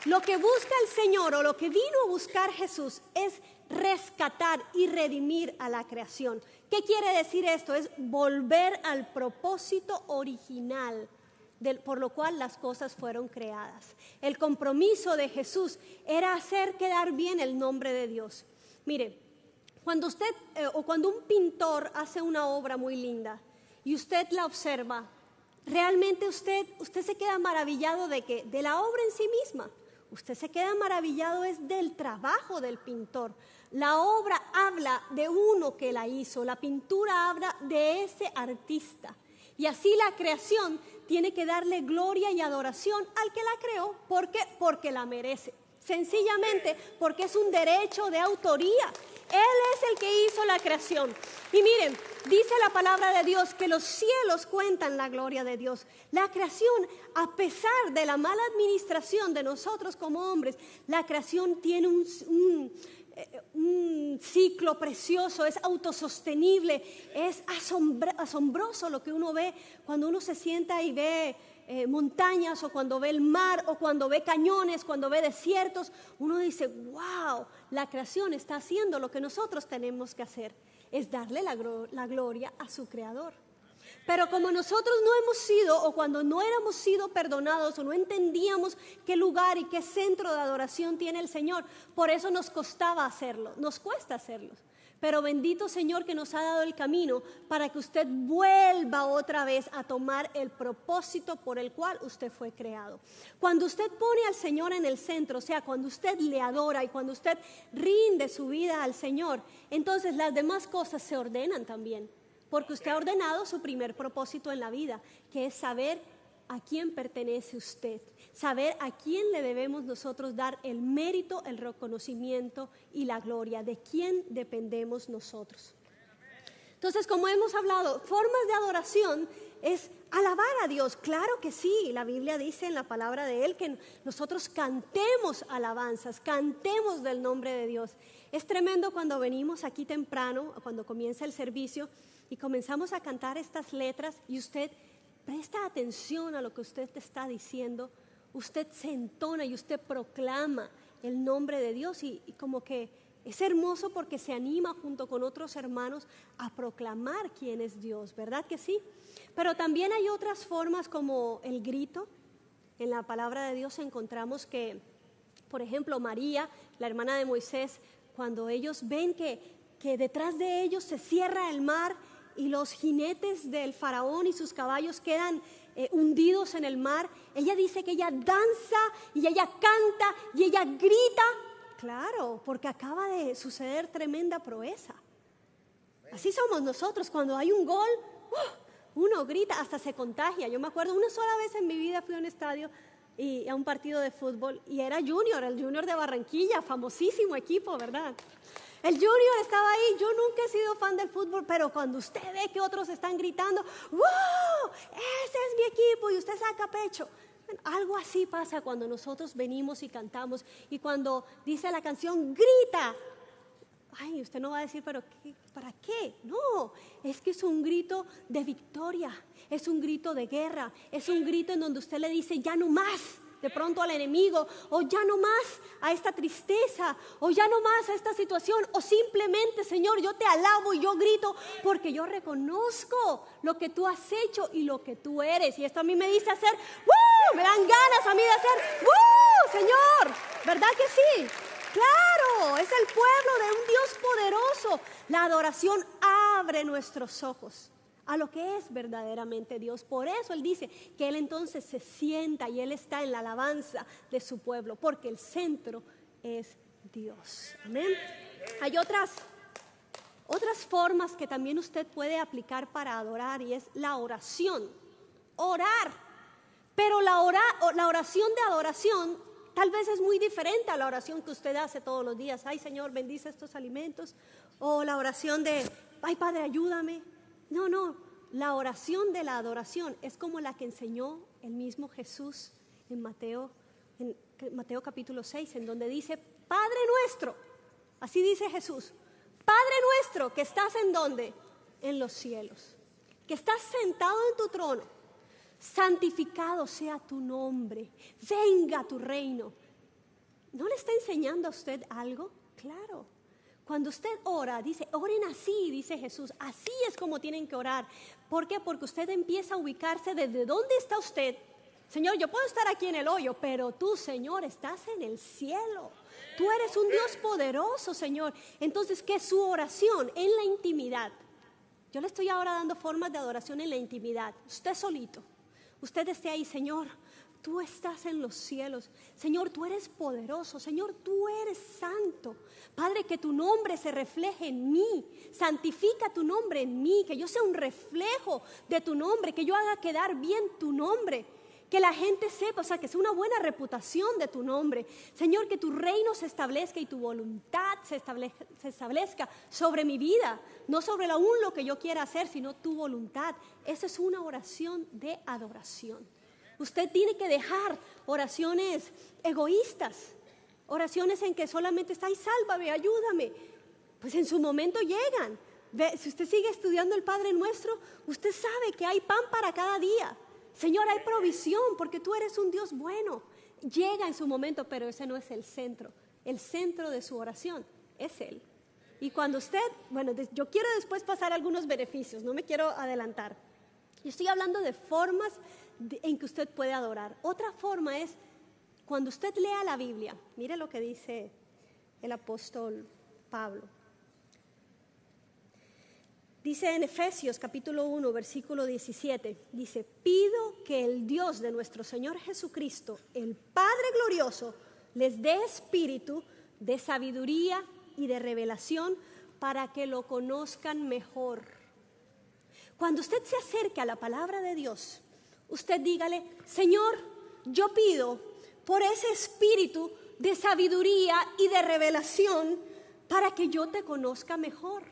Lo que busca el Señor o lo que vino a buscar Jesús es rescatar y redimir a la creación. ¿Qué quiere decir esto? Es volver al propósito original por lo cual las cosas fueron creadas. El compromiso de Jesús era hacer quedar bien el nombre de Dios. Mire, cuando un pintor hace una obra muy linda y usted la observa, realmente usted se queda maravillado de la obra en sí misma. Usted se queda maravillado es del trabajo del pintor. La obra habla de uno que la hizo, la pintura habla de ese artista. Y así la creación tiene que darle gloria y adoración al que la creó. ¿Por qué? Porque la merece. Sencillamente porque es un derecho de autoría. Él es el que hizo la creación. Y miren, dice la palabra de Dios que los cielos cuentan la gloria de Dios. La creación, a pesar de la mala administración de nosotros como hombres, la creación tiene un ciclo precioso, es autosostenible, es asombroso lo que uno ve cuando uno se sienta y ve montañas, o cuando ve el mar, o cuando ve cañones, cuando ve desiertos. Uno dice, wow, la creación está haciendo lo que nosotros tenemos que hacer, es darle la gloria a su creador. Pero como nosotros no hemos sido, o cuando no éramos sido perdonados, o no entendíamos qué lugar y qué centro de adoración tiene el Señor, por eso nos costaba hacerlo, nos cuesta hacerlo. Pero bendito Señor que nos ha dado el camino para que usted vuelva otra vez a tomar el propósito por el cual usted fue creado. Cuando usted pone al Señor en el centro, o sea, cuando usted le adora y cuando usted rinde su vida al Señor, entonces las demás cosas se ordenan también. Porque usted ha ordenado su primer propósito en la vida, que es saber a quién pertenece usted, saber a quién le debemos nosotros dar el mérito, el reconocimiento y la gloria, de quién dependemos nosotros. Entonces, como hemos hablado, formas de adoración es alabar a Dios. Claro que sí, la Biblia dice en la palabra de Él que nosotros cantemos alabanzas, cantemos del nombre de Dios. Es tremendo cuando venimos aquí temprano, cuando comienza el servicio, y comenzamos a cantar estas letras y usted presta atención a lo que usted te está diciendo, usted se entona y usted proclama el nombre de Dios y como que es hermoso porque se anima junto con otros hermanos a proclamar quién es Dios, ¿verdad que sí? Pero también hay otras formas como el grito. En la palabra de Dios encontramos que, por ejemplo, María, la hermana de Moisés, cuando ellos ven que detrás de ellos se cierra el mar y los jinetes del faraón y sus caballos quedan hundidos en el mar, ella dice que ella danza y ella canta y ella grita. Claro, porque acaba de suceder tremenda proeza. Así somos nosotros, cuando hay un gol, uno grita, hasta se contagia. Yo me acuerdo, una sola vez en mi vida fui a un estadio y a un partido de fútbol y era Junior, el Junior de Barranquilla, famosísimo equipo, ¿verdad? El Junior estaba ahí. Yo nunca he sido fan del fútbol, pero cuando usted ve que otros están gritando, ¡wow! Ese es mi equipo, y usted saca pecho. Bueno, algo así pasa cuando nosotros venimos y cantamos, y cuando dice la canción, grita. Ay, usted no va a decir, pero ¿para qué? No, es que es un grito de victoria, es un grito de guerra, es un grito en donde usted le dice, ya no más. De pronto al enemigo, o ya no más a esta tristeza, o ya no más a esta situación, o simplemente, Señor, yo te alabo y yo grito porque yo reconozco lo que tú has hecho y lo que tú eres. Y esto a mí me dice hacer, ¡woo! Me dan ganas a mí de hacer, ¡woo! Señor, ¿verdad que sí? Claro, es el pueblo de un Dios poderoso. La adoración abre nuestros ojos a lo que es verdaderamente Dios. Por eso Él dice que Él entonces se sienta y Él está en la alabanza de su pueblo, porque el centro es Dios. Amén. Hay otras formas que también usted puede aplicar para adorar, y es la oración. Orar. Pero la oración de adoración tal vez es muy diferente a la oración que usted hace todos los días. Ay, Señor, bendice estos alimentos. O la oración de, ay, Padre, ayúdame. No, la oración de la adoración es como la que enseñó el mismo Jesús en Mateo capítulo 6, en donde dice, Padre nuestro, así dice Jesús, Padre nuestro que estás en ¿dónde? En los cielos, que estás sentado en tu trono, santificado sea tu nombre, venga tu reino. ¿No le está enseñando a usted algo? Claro. Cuando usted ora, dice, oren así, dice Jesús, así es como tienen que orar. ¿Por qué? Porque usted empieza a ubicarse desde dónde está usted. Señor, yo puedo estar aquí en el hoyo, pero tú, Señor, estás en el cielo. Tú eres un Dios poderoso, Señor. Entonces, ¿qué es su oración? En la intimidad. Yo le estoy ahora dando formas de adoración en la intimidad. Usted solito. Usted esté ahí, Señor. Tú estás en los cielos. Señor, tú eres poderoso. Señor, tú eres santo. Padre, que tu nombre se refleje en mí. Santifica tu nombre en mí. Que yo sea un reflejo de tu nombre. Que yo haga quedar bien tu nombre. Que la gente sepa, o sea, que sea una buena reputación de tu nombre. Señor, que tu reino se establezca y tu voluntad se establezca sobre mi vida. No sobre aún lo que yo quiera hacer, sino tu voluntad. Esa es una oración de adoración. Usted tiene que dejar oraciones egoístas, oraciones en que solamente está, ay, sálvame, ayúdame. Pues en su momento llegan. Si usted sigue estudiando el Padre Nuestro, usted sabe que hay pan para cada día. Señor, hay provisión porque tú eres un Dios bueno. Llega en su momento, pero ese no es el centro. El centro de su oración es Él. Y cuando usted, bueno, yo quiero después pasar algunos beneficios, no me quiero adelantar. Yo estoy hablando de formas en que usted puede adorar. Otra forma es cuando usted lea la Biblia. Mire lo que dice el apóstol Pablo. Dice en Efesios capítulo 1, versículo 17, dice, pido que el Dios de nuestro Señor Jesucristo, el Padre glorioso, les dé espíritu de sabiduría y de revelación para que lo conozcan mejor. Cuando usted se acerque a la palabra de Dios, usted dígale, Señor, yo pido por ese espíritu de sabiduría y de revelación para que yo te conozca mejor.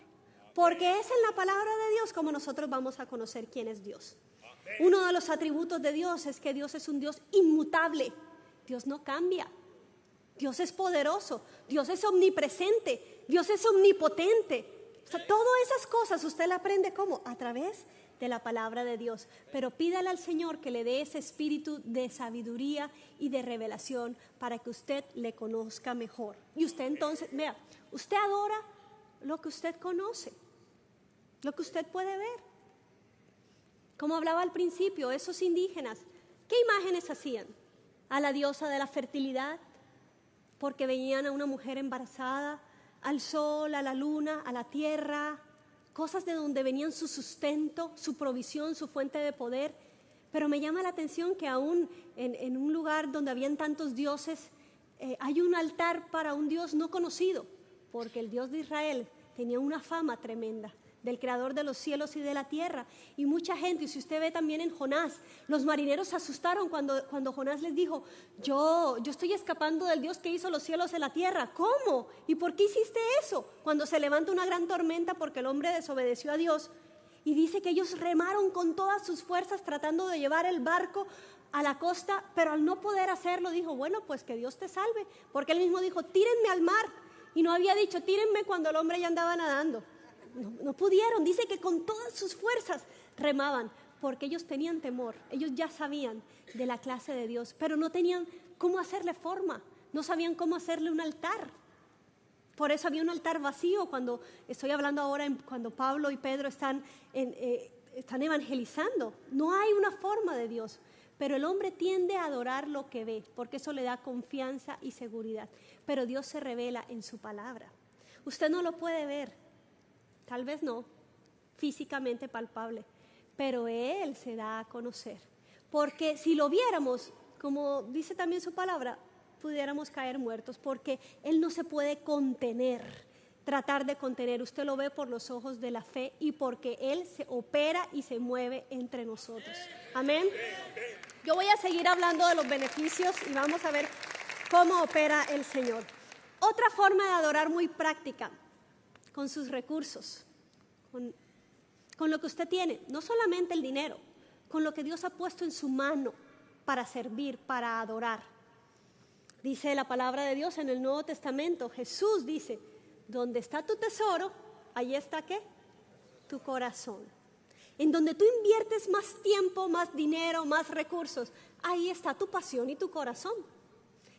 Porque es en la palabra de Dios como nosotros vamos a conocer quién es Dios. Uno de los atributos de Dios es que Dios es un Dios inmutable. Dios no cambia. Dios es poderoso. Dios es omnipresente. Dios es omnipotente. O sea, todas esas cosas usted la aprende ¿cómo? A través de la palabra de Dios. Pero pídale al Señor que le dé ese espíritu de sabiduría y de revelación para que usted le conozca mejor. Y usted entonces, vea, usted adora lo que usted conoce, lo que usted puede ver. Como hablaba al principio, esos indígenas, ¿qué imágenes hacían? A la diosa de la fertilidad, porque veían a una mujer embarazada, al sol, a la luna, a la tierra, cosas de donde venían su sustento, su provisión, su fuente de poder. Pero me llama la atención que aún en un lugar donde habían tantos dioses, hay un altar para un Dios no conocido, porque el Dios de Israel tenía una fama tremenda, del creador de los cielos y de la tierra. Y mucha gente, y si usted ve también en Jonás, los marineros se asustaron cuando Jonás les dijo, yo estoy escapando del Dios que hizo los cielos y la tierra. ¿Cómo? ¿Y por qué hiciste eso? Cuando se levanta una gran tormenta porque el hombre desobedeció a Dios. Y dice que ellos remaron con todas sus fuerzas tratando de llevar el barco a la costa, pero al no poder hacerlo dijo, bueno, pues que Dios te salve. Porque él mismo dijo, tírenme al mar. Y no había dicho, tírenme cuando el hombre ya andaba nadando. No pudieron, dice que con todas sus fuerzas remaban, porque ellos tenían temor, ellos ya sabían de la clase de Dios, pero no tenían cómo hacerle forma, no sabían cómo hacerle un altar. Por eso había un altar vacío cuando estoy hablando ahora, cuando Pablo y Pedro están evangelizando. No hay una forma de Dios, pero el hombre tiende a adorar lo que ve, porque eso le da confianza y seguridad. Pero Dios se revela en su palabra. Usted no lo puede ver, tal vez no, físicamente palpable, pero Él se da a conocer. Porque si lo viéramos, como dice también su palabra, pudiéramos caer muertos, porque Él no se puede contener, tratar de contener. Usted lo ve por los ojos de la fe y porque Él se opera y se mueve entre nosotros. Amén. Yo voy a seguir hablando de los beneficios y vamos a ver cómo opera el Señor. Otra forma de adorar muy práctica, con sus recursos, con lo que usted tiene, no solamente el dinero, con lo que Dios ha puesto en su mano para servir, para adorar. Dice la palabra de Dios en el Nuevo Testamento, Jesús dice, donde está tu tesoro, ahí está ¿qué? Tu corazón. En donde tú inviertes más tiempo, más dinero, más recursos, ahí está tu pasión y tu corazón.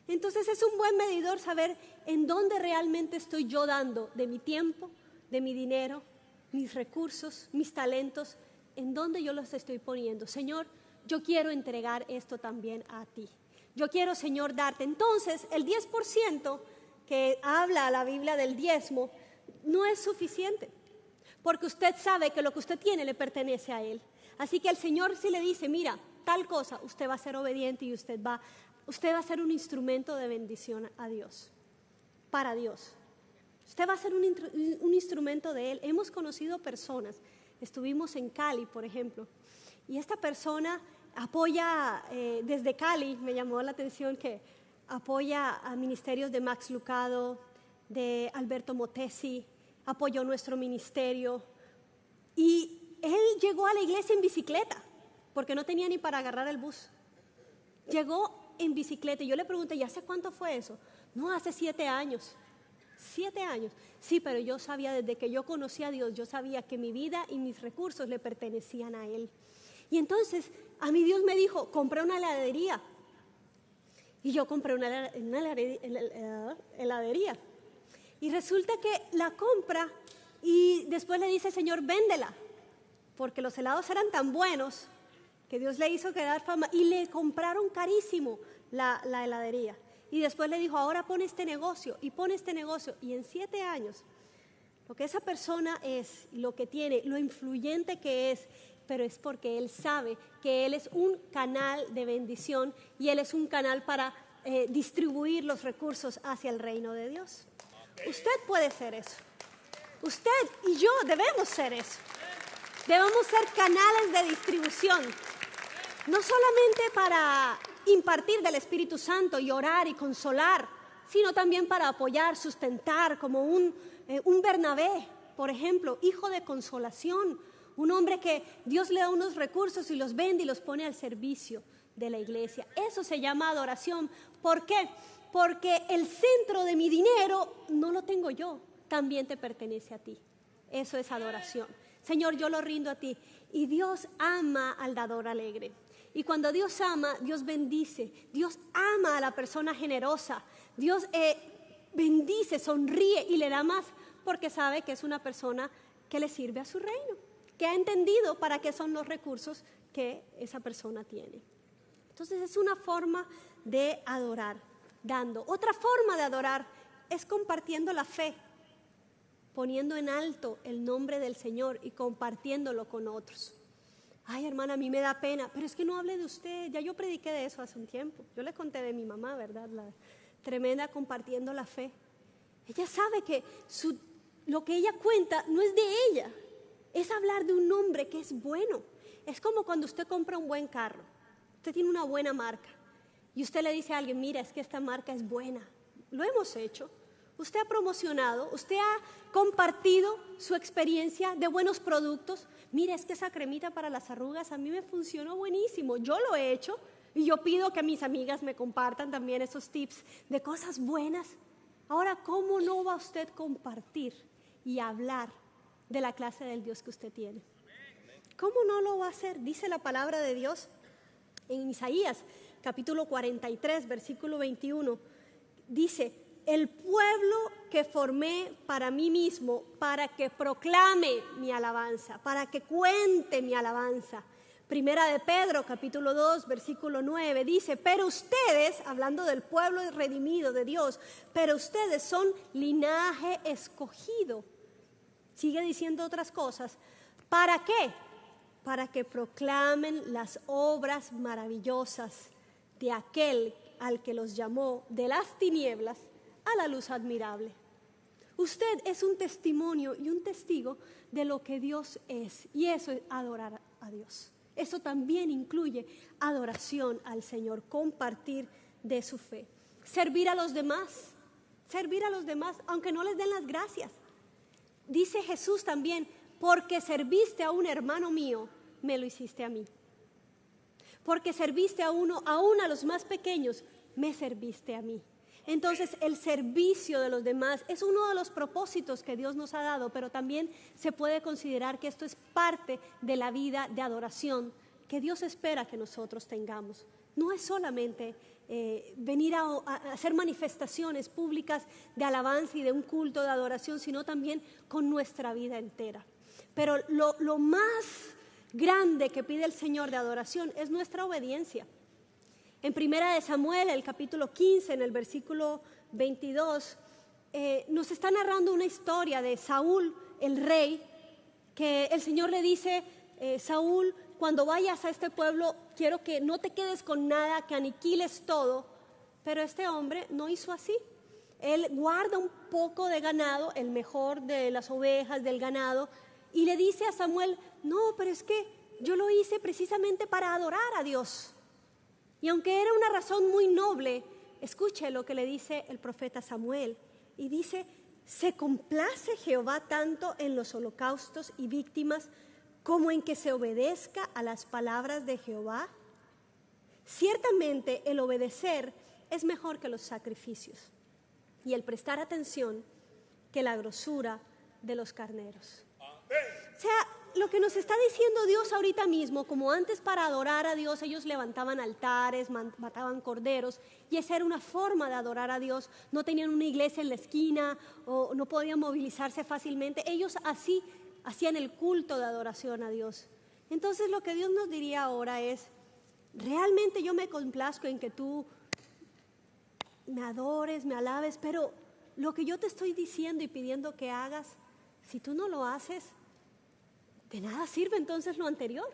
Entonces es un buen medidor saber en dónde realmente estoy yo dando de mi tiempo, de mi dinero, mis recursos, mis talentos, en dónde yo los estoy poniendo. Señor, yo quiero entregar esto también a ti. Yo quiero, Señor, darte. Entonces, el 10% que habla la Biblia del diezmo no es suficiente, porque usted sabe que lo que usted tiene le pertenece a Él. Así que el Señor sí le dice, mira, tal cosa, usted va a ser obediente y usted va a ser un instrumento de bendición a Dios, para Dios. Usted va a ser un instrumento de Él. Hemos conocido personas, estuvimos en Cali, por ejemplo, y esta persona apoya, desde Cali, me llamó la atención que apoya a ministerios de Max Lucado, de Alberto Motesi, apoyó nuestro ministerio, y él llegó a la iglesia en bicicleta, porque no tenía ni para agarrar el bus. Llegó en bicicleta, y yo le pregunté, ¿y hace cuánto fue eso? No, hace 7 años. 7 años. Sí, pero yo sabía, desde que yo conocí a Dios, yo sabía que mi vida y mis recursos le pertenecían a Él. Y entonces a mí Dios me dijo, compré una heladería. Y yo compré una heladería. Y resulta que la compra y después le dice, Señor, véndela. Porque los helados eran tan buenos que Dios le hizo quedar fama. Y le compraron carísimo la heladería. Y después le dijo, ahora pon este negocio y pon este negocio. Y en 7 años, lo que esa persona es, lo que tiene, lo influyente que es, pero es porque él sabe que él es un canal de bendición y él es un canal para distribuir los recursos hacia el reino de Dios. Usted puede ser eso. Usted y yo debemos ser eso. Debemos ser canales de distribución. No solamente para impartir del Espíritu Santo y orar y consolar, sino también para apoyar, sustentar, como un Bernabé, por ejemplo, hijo de consolación, un hombre que Dios le da unos recursos y los vende y los pone al servicio de la iglesia. Eso se llama adoración. ¿Por qué? Porque el centro de mi dinero no lo tengo yo, también te pertenece a ti. Eso es adoración. Señor, yo lo rindo a ti. Y Dios ama al dador alegre. Y cuando Dios ama, Dios bendice. Dios ama a la persona generosa. Dios bendice, sonríe y le da más porque sabe que es una persona que le sirve a su reino, que ha entendido para qué son los recursos que esa persona tiene. Entonces es una forma de adorar, dando. Otra forma de adorar es compartiendo la fe, poniendo en alto el nombre del Señor y compartiéndolo con otros. Ay, hermana, a mí me da pena, pero es que no hable de usted. Ya yo prediqué de eso hace un tiempo. Yo le conté de mi mamá, ¿verdad? La tremenda compartiendo la fe. Ella sabe que lo que ella cuenta no es de ella. Es hablar de un hombre que es bueno. Es como cuando usted compra un buen carro. Usted tiene una buena marca. Y usted le dice a alguien, mira, es que esta marca es buena. Lo hemos hecho. Usted ha promocionado, usted ha compartido su experiencia de buenos productos. Mira, es que esa cremita para las arrugas a mí me funcionó buenísimo. Yo lo he hecho y yo pido que mis amigas me compartan también esos tips de cosas buenas. Ahora, ¿cómo no va usted a compartir y hablar de la clase del Dios que usted tiene? ¿Cómo no lo va a hacer? Dice la palabra de Dios en Isaías, capítulo 43, versículo 21. Dice, el pueblo que formé para mí mismo, para que proclame mi alabanza, para que cuente mi alabanza. Primera de Pedro, capítulo 2, versículo 9, dice, pero ustedes, hablando del pueblo redimido de Dios, pero ustedes son linaje escogido. Sigue diciendo otras cosas. ¿Para qué? Para que proclamen las obras maravillosas de aquel al que los llamó de las tinieblas a la luz admirable. Usted es un testimonio y un testigo de lo que Dios es, y eso es adorar a Dios. Eso también incluye adoración al Señor, compartir de su fe. Servir a los demás, aunque no les den las gracias. Dice Jesús también, porque serviste a un hermano mío, me lo hiciste a mí. Porque serviste a uno, aún a los más pequeños, me serviste a mí. Entonces el servicio de los demás es uno de los propósitos que Dios nos ha dado, pero también se puede considerar que esto es parte de la vida de adoración que Dios espera que nosotros tengamos. No es solamente venir a hacer manifestaciones públicas de alabanza y de un culto de adoración, sino también con nuestra vida entera. Pero lo más grande que pide el Señor de adoración es nuestra obediencia. En 1 Samuel, el capítulo 15, en el versículo 22, nos está narrando una historia de Saúl, el rey, que el Señor le dice, Saúl, cuando vayas a este pueblo, quiero que no te quedes con nada, que aniquiles todo. Pero este hombre no hizo así. Él guarda un poco de ganado, el mejor de las ovejas, del ganado, y le dice a Samuel, no, pero es que yo lo hice precisamente para adorar a Dios. Y aunque era una razón muy noble, escuche lo que le dice el profeta Samuel. Y dice, ¿se complace Jehová tanto en los holocaustos y víctimas como en que se obedezca a las palabras de Jehová? Ciertamente el obedecer es mejor que los sacrificios y el prestar atención que la grosura de los carneros. O sea, lo que nos está diciendo Dios ahorita mismo, como antes para adorar a Dios ellos levantaban altares, mataban corderos, y esa era una forma de adorar a Dios. No tenían una iglesia en la esquina o no podían movilizarse fácilmente. Ellos así hacían el culto de adoración a Dios. Entonces lo que Dios nos diría ahora es, realmente yo me complazco en que tú me adores, me alabes, pero lo que yo te estoy diciendo y pidiendo que hagas, si tú no lo haces, de nada sirve entonces lo anterior.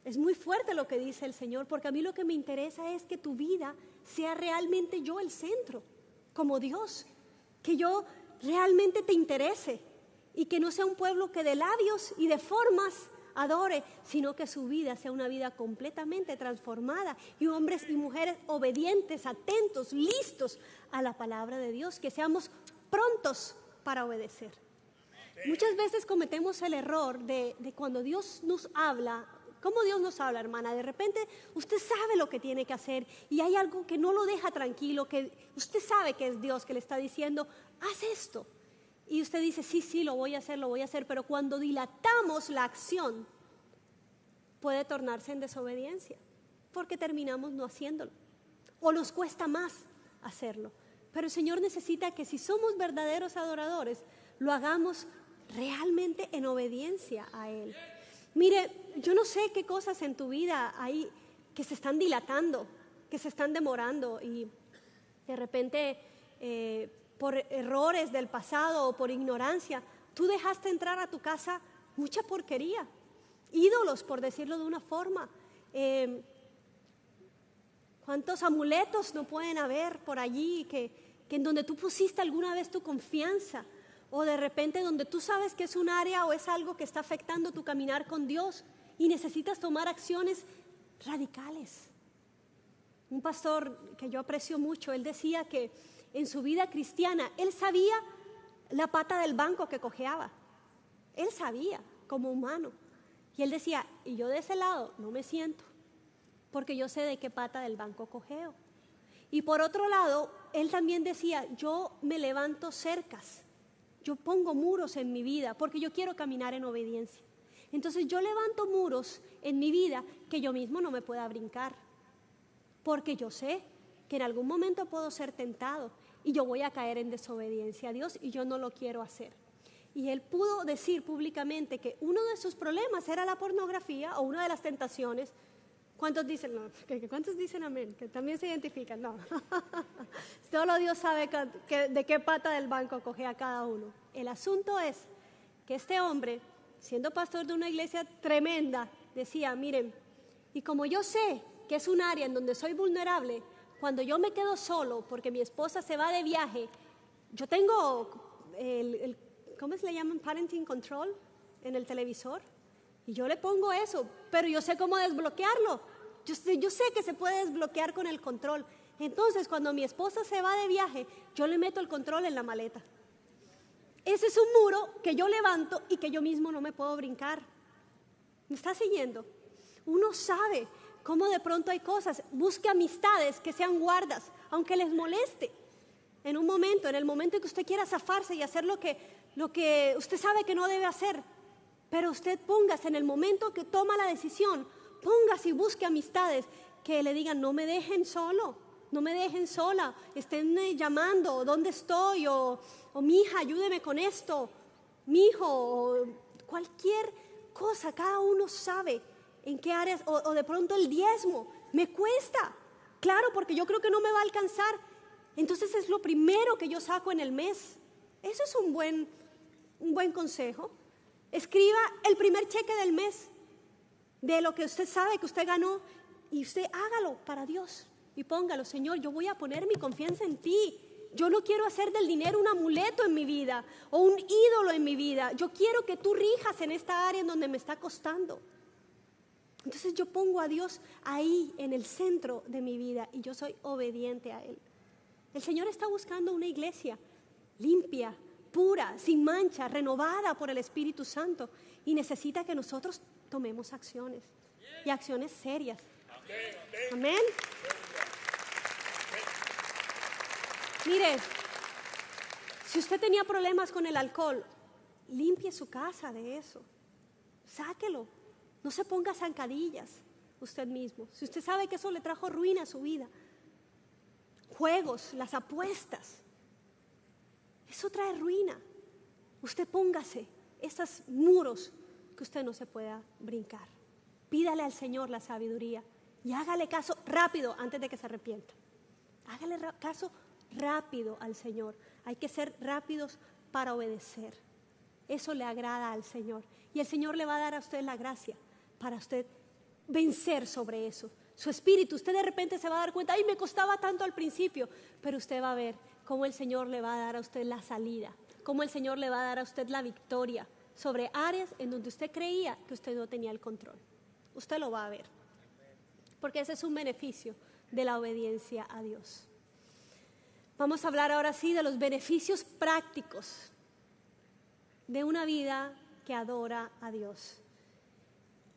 Es muy fuerte lo que dice el Señor, porque a mí lo que me interesa es que tu vida sea realmente yo el centro, como Dios, que yo realmente te interese y que no sea un pueblo que de labios y de formas adore, sino que su vida sea una vida completamente transformada y hombres y mujeres obedientes, atentos, listos a la palabra de Dios, que seamos prontos para obedecer. Muchas veces cometemos el error de cuando Dios nos habla. ¿Cómo Dios nos habla, hermana? De repente usted sabe lo que tiene que hacer y hay algo que no lo deja tranquilo, que usted sabe que es Dios que le está diciendo, haz esto. Y usted dice, sí, lo voy a hacer, pero cuando dilatamos la acción, puede tornarse en desobediencia, porque terminamos no haciéndolo, o nos cuesta más hacerlo. Pero el Señor necesita que si somos verdaderos adoradores, lo hagamos realmente en obediencia a Él. Mire, yo no sé qué cosas en tu vida hay que se están dilatando, que se están demorando y de repente por errores del pasado o por ignorancia, tú dejaste entrar a tu casa mucha porquería, ídolos, por decirlo de una forma. ¿Cuántos amuletos no pueden haber por allí que en donde tú pusiste alguna vez tu confianza? O de repente donde tú sabes que es un área o es algo que está afectando tu caminar con Dios y necesitas tomar acciones radicales. Un pastor que yo aprecio mucho, él decía que en su vida cristiana, él sabía la pata del banco que cojeaba. Él sabía como humano. Y él decía, y yo de ese lado no me siento, porque yo sé de qué pata del banco cojeo. Y por otro lado, él también decía, yo me levanto cercas. Yo pongo muros en mi vida porque yo quiero caminar en obediencia. Entonces yo levanto muros en mi vida que yo mismo no me pueda brincar. Porque yo sé que en algún momento puedo ser tentado y yo voy a caer en desobediencia a Dios y yo no lo quiero hacer. Y él pudo decir públicamente que uno de sus problemas era la pornografía o una de las tentaciones. ¿Cuántos dicen no? ¿Cuántos dicen amén? Que también se identifican. No. Solo Dios sabe de qué pata del banco coge a cada uno. El asunto es que este hombre, siendo pastor de una iglesia tremenda, decía, miren, y como yo sé que es un área en donde soy vulnerable, cuando yo me quedo solo porque mi esposa se va de viaje, yo tengo ¿cómo se le llaman? Parenting control en el televisor. Y yo le pongo eso, pero yo sé cómo desbloquearlo. Yo sé que se puede desbloquear con el control. Entonces, cuando mi esposa se va de viaje, yo le meto el control en la maleta. Ese es un muro que yo levanto y que yo mismo no me puedo brincar. ¿Me está siguiendo? Uno sabe cómo de pronto hay cosas. Busque amistades que sean guardas, aunque les moleste. En un momento, en el momento en que usted quiera zafarse y hacer lo que usted sabe que no debe hacer. Pero usted póngase en el momento que toma la decisión, póngase y busque amistades que le digan, no me dejen solo, no me dejen sola, estén llamando, ¿dónde estoy? O mi hija, ayúdeme con esto, mi hijo, o cualquier cosa, cada uno sabe en qué áreas, o de pronto el diezmo, me cuesta, claro, porque yo creo que no me va a alcanzar, entonces es lo primero que yo saco en el mes. Eso es un buen consejo. Escriba el primer cheque del mes de lo que usted sabe que usted ganó y usted hágalo para Dios y póngalo, Señor, yo voy a poner mi confianza en ti. Yo no quiero hacer del dinero un amuleto en mi vida o un ídolo en mi vida. Yo quiero que tú rijas en esta área en donde me está costando. Entonces yo pongo a Dios ahí en el centro de mi vida y yo soy obediente a Él. El Señor está buscando una iglesia limpia, pura, sin mancha, renovada por el Espíritu Santo y necesita que nosotros tomemos acciones y acciones serias. Amén. Mire, si usted tenía problemas con el alcohol, limpie su casa de eso, sáquelo, no se ponga zancadillas usted mismo. Si usted sabe que eso le trajo ruina a su vida, juegos, las apuestas, eso trae ruina. Usted póngase esos muros que usted no se pueda brincar. Pídale al Señor la sabiduría y hágale caso rápido antes de que se arrepienta. Hágale caso rápido al Señor. Hay que ser rápidos para obedecer. Eso le agrada al Señor. Y el Señor le va a dar a usted la gracia para usted vencer sobre eso. Su espíritu, usted de repente se va a dar cuenta, ay, me costaba tanto al principio, pero usted va a ver cómo el Señor le va a dar a usted la salida, cómo el Señor le va a dar a usted la victoria sobre áreas en donde usted creía que usted no tenía el control. Usted lo va a ver, porque ese es un beneficio de la obediencia a Dios. Vamos a hablar ahora sí de los beneficios prácticos de una vida que adora a Dios.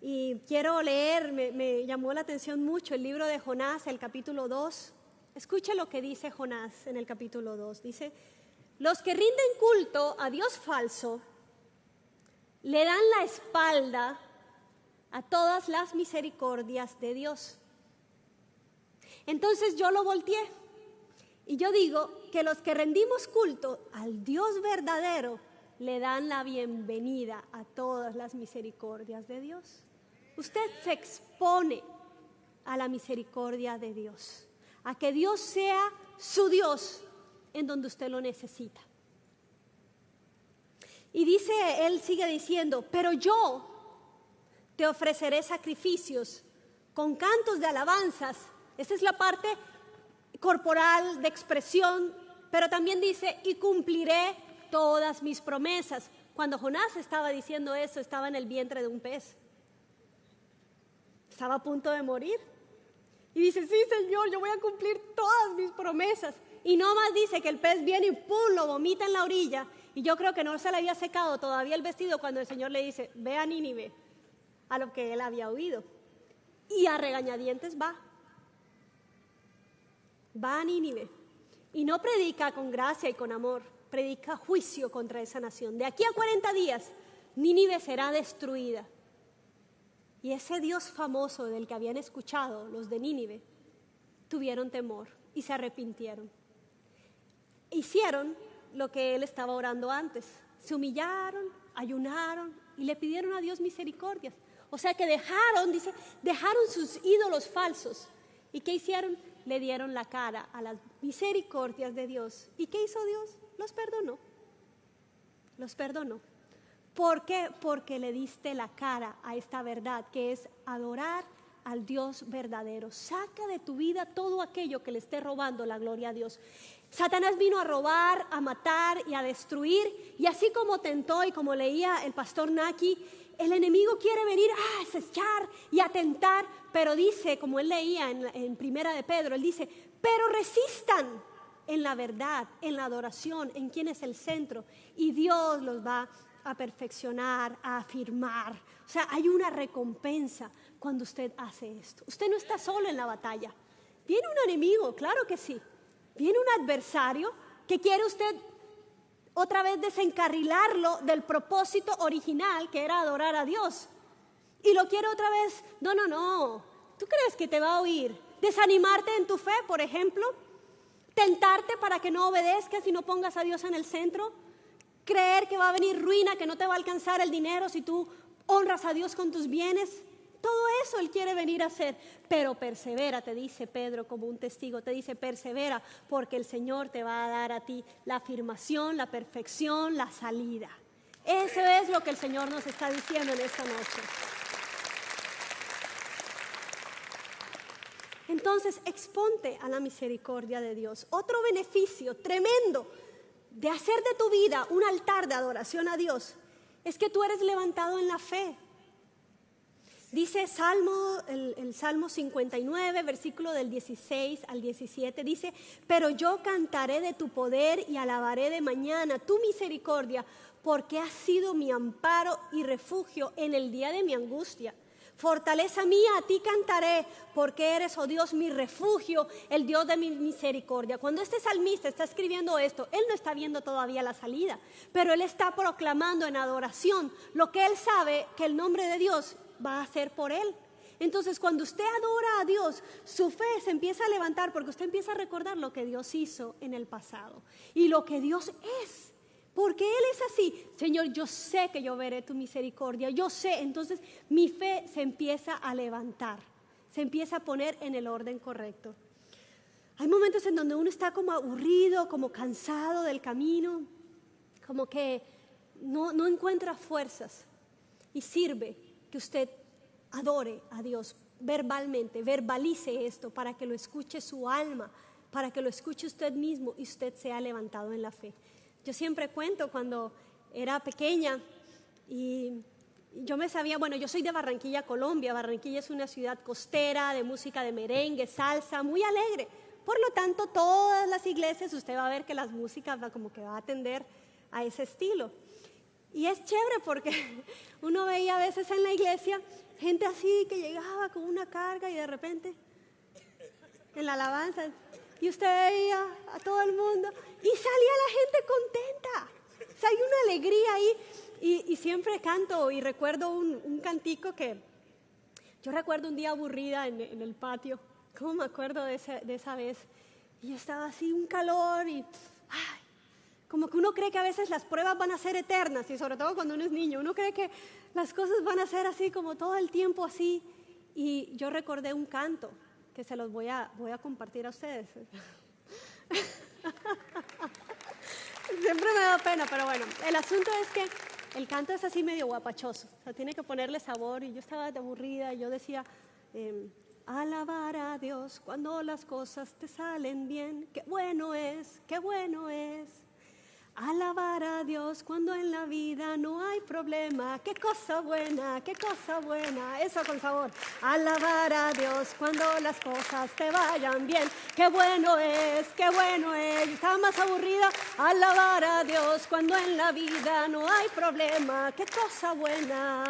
Y quiero leer, me llamó la atención mucho el libro de Jonás, el capítulo 2. Escuche lo que dice Jonás en el capítulo 2. Dice, los que rinden culto a Dios falso le dan la espalda a todas las misericordias de Dios. Entonces yo lo volteé y yo digo que los que rendimos culto al Dios verdadero le dan la bienvenida a todas las misericordias de Dios. Usted se expone a la misericordia de Dios, a que Dios sea su Dios en donde usted lo necesita. Y dice, él sigue diciendo, pero yo te ofreceré sacrificios con cantos de alabanzas. Esa es la parte corporal de expresión, pero también dice, y cumpliré todas mis promesas. Cuando Jonás estaba diciendo eso, estaba en el vientre de un pez. Estaba a punto de morir. Y dice, sí, Señor, yo voy a cumplir todas mis promesas. Y no más dice que el pez viene y ¡pum!, lo vomita en la orilla. Y yo creo que no se le había secado todavía el vestido cuando el Señor le dice, ve a Nínive, a lo que él había oído. Y a regañadientes va. Va a Nínive. Y no predica con gracia y con amor, predica juicio contra esa nación. De aquí a 40 días, Nínive será destruida. Y ese Dios famoso del que habían escuchado los de Nínive, tuvieron temor y se arrepintieron. Hicieron lo que él estaba orando antes. Se humillaron, ayunaron y le pidieron a Dios misericordias. O sea que dejaron sus ídolos falsos. ¿Y qué hicieron? Le dieron la cara a las misericordias de Dios. ¿Y qué hizo Dios? Los perdonó. Los perdonó. ¿Por qué? Porque le diste la cara a esta verdad, que es adorar al Dios verdadero. Saca de tu vida todo aquello que le esté robando la gloria a Dios. Satanás vino a robar, a matar y a destruir, y así como tentó y como leía el pastor Naki, el enemigo quiere venir a acechar y a tentar, pero dice, como él leía en Primera de Pedro, él dice, pero resistan en la verdad, en la adoración, en quién es el centro, y Dios los va a perfeccionar, a afirmar. O sea, hay una recompensa cuando usted hace esto. Usted no está solo en la batalla. Viene un enemigo, claro que sí. Viene un adversario que quiere usted otra vez desencarrilarlo del propósito original, que era adorar a Dios. Y lo quiere otra vez, no, ¿Tú crees que te va a oír? ¿Desanimarte en tu fe, por ejemplo? ¿Tentarte para que no obedezcas y no pongas a Dios en el centro? ¿Creer que va a venir ruina, que no te va a alcanzar el dinero si tú honras a Dios con tus bienes? Todo eso Él quiere venir a hacer, pero persevera, te dice Pedro como un testigo, te dice persevera, porque el Señor te va a dar a ti la afirmación, la perfección, la salida. Eso es lo que el Señor nos está diciendo en esta noche. Entonces, exponte a la misericordia de Dios. Otro beneficio tremendo de hacer de tu vida un altar de adoración a Dios es que tú eres levantado en la fe. Dice el Salmo 59, versículo del 16 al 17, dice, pero yo cantaré de tu poder y alabaré de mañana tu misericordia, porque has sido mi amparo y refugio en el día de mi angustia. Fortaleza mía, a ti cantaré, porque eres, oh Dios, mi refugio, el Dios de mi misericordia. Cuando este salmista está escribiendo esto, él no está viendo todavía la salida, pero él está proclamando en adoración lo que él sabe que el nombre de Dios va a hacer por él. Entonces, cuando usted adora a Dios, su fe se empieza a levantar porque usted empieza a recordar lo que Dios hizo en el pasado y lo que Dios es. Porque Él es así. Señor, yo sé que yo veré tu misericordia, yo sé. Entonces mi fe se empieza a levantar, se empieza a poner en el orden correcto. Hay momentos en donde uno está como aburrido, como cansado del camino, como que no encuentra fuerzas. Y sirve que usted adore a Dios verbalmente, verbalice esto para que lo escuche su alma, para que lo escuche usted mismo y usted sea levantado en la fe. Yo siempre cuento cuando era pequeña y yo me sabía, bueno, yo soy de Barranquilla, Colombia. Barranquilla es una ciudad costera, de música de merengue, salsa, muy alegre. Por lo tanto, todas las iglesias usted va a ver que las músicas como que va a atender a ese estilo. Y es chévere porque uno veía a veces en la iglesia gente así que llegaba con una carga y de repente en la alabanza... Y usted veía a todo el mundo y salía la gente contenta. O sea, hay una alegría ahí. Y siempre canto y recuerdo un cantico que... Yo recuerdo un día aburrida en el patio. ¿Cómo me acuerdo de esa vez? Y yo estaba así, un calor y... Ay, como que uno cree que a veces las pruebas van a ser eternas. Y sobre todo cuando uno es niño. Uno cree que las cosas van a ser así como todo el tiempo así. Y yo recordé un canto que se los voy a compartir a ustedes. Siempre me da pena, pero bueno, el asunto es que el canto es así medio guapachoso, o sea, tiene que ponerle sabor, y yo estaba aburrida y yo decía, alabar a Dios cuando las cosas te salen bien, qué bueno es, qué bueno es. Alabar a Dios cuando en la vida no hay problema. Qué cosa buena, qué cosa buena. Eso con sabor. Alabar a Dios cuando las cosas te vayan bien. Qué bueno es, qué bueno es. Estaba más aburrida. Alabar a Dios cuando en la vida no hay problema. Qué cosa buena.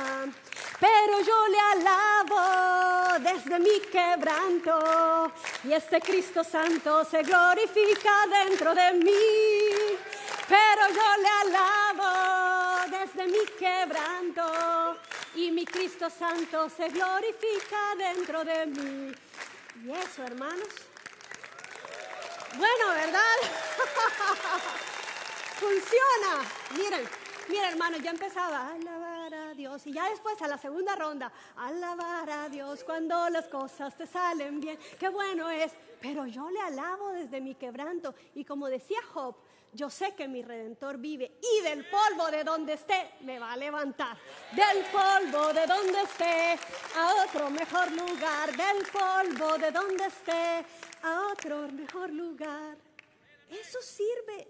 Pero yo le alabo desde mi quebranto. Y este Cristo Santo se glorifica dentro de mí. Pero yo le alabo desde mi quebranto y mi Cristo Santo se glorifica dentro de mí. Y eso, hermanos. Bueno, ¿verdad? Funciona. Miren, hermanos, ya empezaba a alabar a Dios. Y ya después a la segunda ronda, alabar a Dios cuando las cosas te salen bien. Qué bueno es. Pero yo le alabo desde mi quebranto. Y como decía Job, yo sé que mi Redentor vive y del polvo de donde esté me va a levantar. Del polvo de donde esté a otro mejor lugar. Del polvo de donde esté a otro mejor lugar. Eso sirve.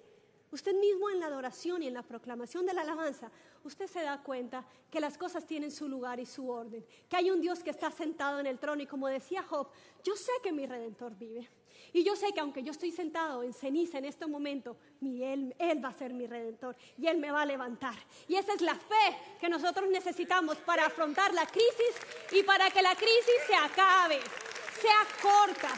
Usted mismo en la adoración y en la proclamación de la alabanza, usted se da cuenta que las cosas tienen su lugar y su orden. Que hay un Dios que está sentado en el trono y como decía Job, yo sé que mi Redentor vive. Y yo sé que aunque yo estoy sentado en ceniza en este momento, él va a ser mi Redentor y Él me va a levantar. Y esa es la fe que nosotros necesitamos para afrontar la crisis y para que la crisis se acabe, sea corta.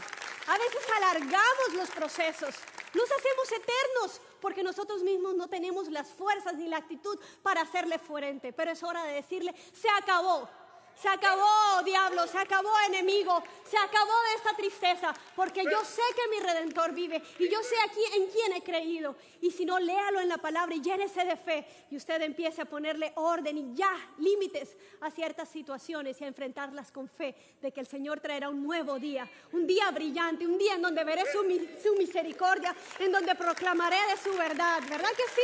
A veces alargamos los procesos, nos hacemos eternos porque nosotros mismos no tenemos las fuerzas ni la actitud para hacerle frente. Pero es hora de decirle, se acabó. Se acabó, diablo, se acabó, enemigo, se acabó de esta tristeza, porque yo sé que mi Redentor vive y yo sé aquí en quién he creído. Y si no, léalo en la palabra y llénese de fe y usted empiece a ponerle orden y ya límites a ciertas situaciones y a enfrentarlas con fe de que el Señor traerá un nuevo día, un día brillante, un día en donde veré su misericordia, en donde proclamaré de su verdad. ¿Verdad que sí?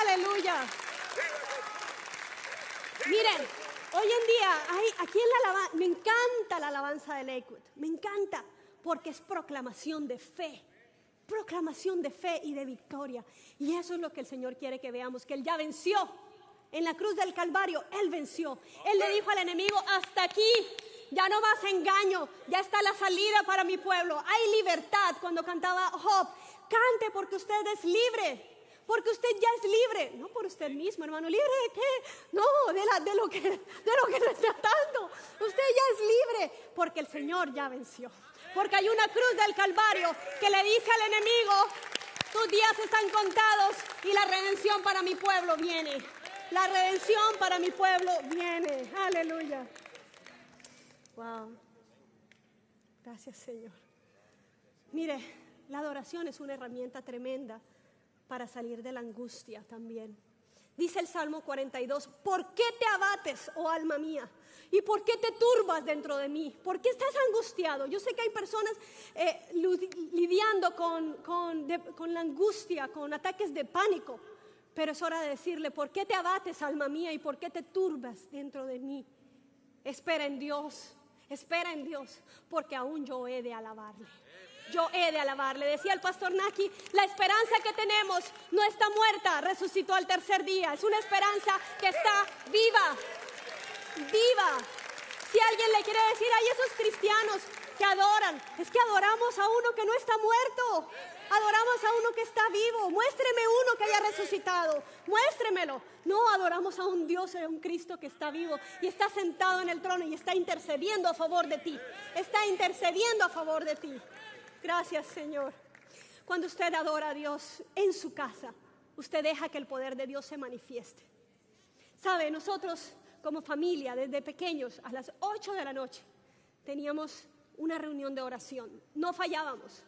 Aleluya. Miren, hoy en día, aquí en la alabanza, me encanta la alabanza de Lakewood, me encanta, porque es proclamación de fe y de victoria. Y eso es lo que el Señor quiere que veamos, que Él ya venció. En la cruz del Calvario, Él venció. Él le dijo al enemigo, hasta aquí, ya no más engaño, ya está la salida para mi pueblo. Hay libertad. Cuando cantaba Job, cante porque usted es libre. Porque usted ya es libre, no por usted mismo, hermano. ¿Libre de qué? No, de lo que lo está atando. Usted ya es libre porque el Señor ya venció. Porque hay una cruz del Calvario que le dice al enemigo, tus días están contados y la redención para mi pueblo viene. La redención para mi pueblo viene. Aleluya. Wow. Gracias, Señor. Mire, la adoración es una herramienta tremenda para salir de la angustia también. Dice el Salmo 42, ¿por qué te abates, oh alma mía? ¿Y por qué te turbas dentro de mí? ¿Por qué estás angustiado? Yo sé que hay personas lidiando con la angustia, con ataques de pánico, pero es hora de decirle, ¿por qué te abates, alma mía? ¿Y por qué te turbas dentro de mí? Espera en Dios, porque aún yo he de alabarle. Yo he de alabarle. Decía el pastor Naki, la esperanza que tenemos no está muerta, resucitó al tercer día. Es una esperanza que está viva, viva. Si alguien le quiere decir, hay esos cristianos que adoran, es que adoramos a uno que no está muerto, adoramos a uno que está vivo. Muéstreme uno que haya resucitado, muéstremelo. No, adoramos a un Dios, a un Cristo que está vivo y está sentado en el trono y está intercediendo a favor de ti, está intercediendo a favor de ti. Gracias, Señor. Cuando usted adora a Dios en su casa, usted deja que el poder de Dios se manifieste. Sabe, nosotros como familia, desde pequeños, a las 8 de la noche, teníamos una reunión de oración. No fallábamos.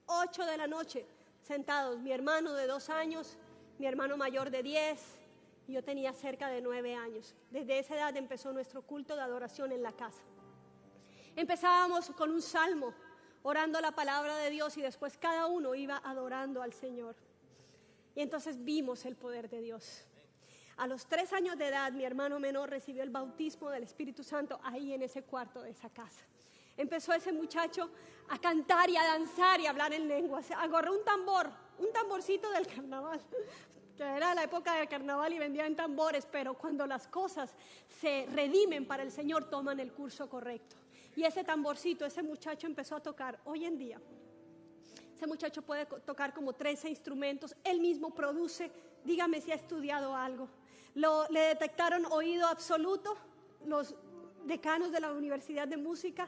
8 de la noche, sentados, mi hermano de 2 años, mi hermano mayor de 10, y yo tenía cerca de 9 años. Desde esa edad empezó nuestro culto de adoración en la casa. Empezábamos con un salmo, orando la palabra de Dios y después cada uno iba adorando al Señor. Y entonces vimos el poder de Dios. A los 3 años de edad, mi hermano menor recibió el bautismo del Espíritu Santo ahí en ese cuarto de esa casa. Empezó ese muchacho a cantar y a danzar y a hablar en lenguas. Agarró un tamborcito del carnaval, que era la época del carnaval y vendían tambores, pero cuando las cosas se redimen para el Señor, toman el curso correcto. Y ese tamborcito, ese muchacho empezó a tocar. Hoy en día, ese muchacho puede tocar como 13 instrumentos. Él mismo produce. Dígame si ha estudiado algo. Le detectaron oído absoluto los decanos de la Universidad de Música.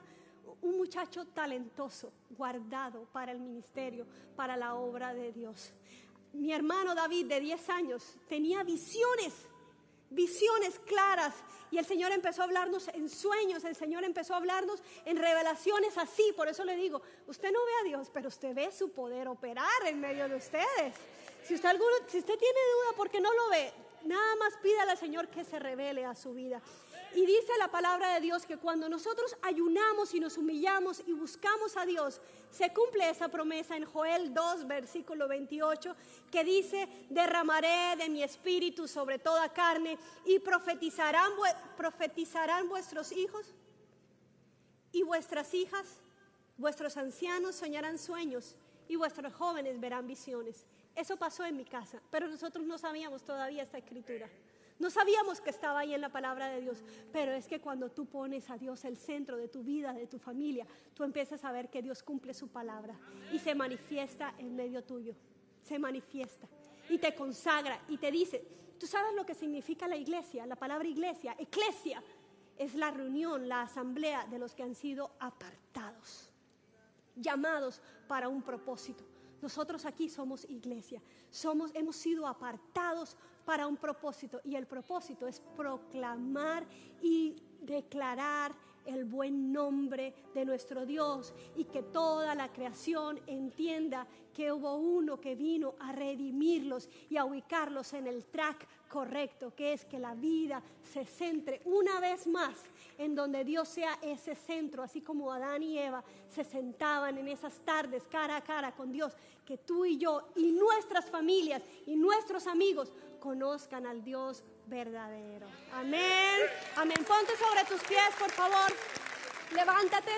Un muchacho talentoso, guardado para el ministerio, para la obra de Dios. Mi hermano David, de 10 años, tenía visiones claras, y el Señor empezó a hablarnos en sueños, el Señor empezó a hablarnos en revelaciones así. Por eso le digo, usted no ve a Dios, pero usted ve su poder operar en medio de ustedes. Si usted tiene duda porque no lo ve, nada más pídale al Señor que se revele a su vida. Y dice la palabra de Dios que cuando nosotros ayunamos y nos humillamos y buscamos a Dios, se cumple esa promesa en Joel 2, versículo 28, que dice, derramaré de mi espíritu sobre toda carne y profetizarán vuestros hijos y vuestras hijas, vuestros ancianos soñarán sueños y vuestros jóvenes verán visiones. Eso pasó en mi casa, pero nosotros no sabíamos todavía esta escritura. No sabíamos que estaba ahí en la palabra de Dios, pero es que cuando tú pones a Dios el centro de tu vida, de tu familia, tú empiezas a ver que Dios cumple su palabra y se manifiesta en medio tuyo, se manifiesta y te consagra y te dice, ¿tú sabes lo que significa la iglesia? La palabra iglesia, eclesia, es la reunión, la asamblea de los que han sido apartados, llamados para un propósito. Nosotros aquí somos iglesia, hemos sido apartados para un propósito, y el propósito es proclamar y declarar el buen nombre de nuestro Dios, y que toda la creación entienda que hubo uno que vino a redimirlos y a ubicarlos en el track correcto, que es que la vida se centre una vez más en donde Dios sea ese centro, así como Adán y Eva se sentaban en esas tardes cara a cara con Dios, que tú y yo y nuestras familias y nuestros amigos conozcan al Dios verdadero. Amén. Amén. Ponte sobre tus pies, por favor. Levántate.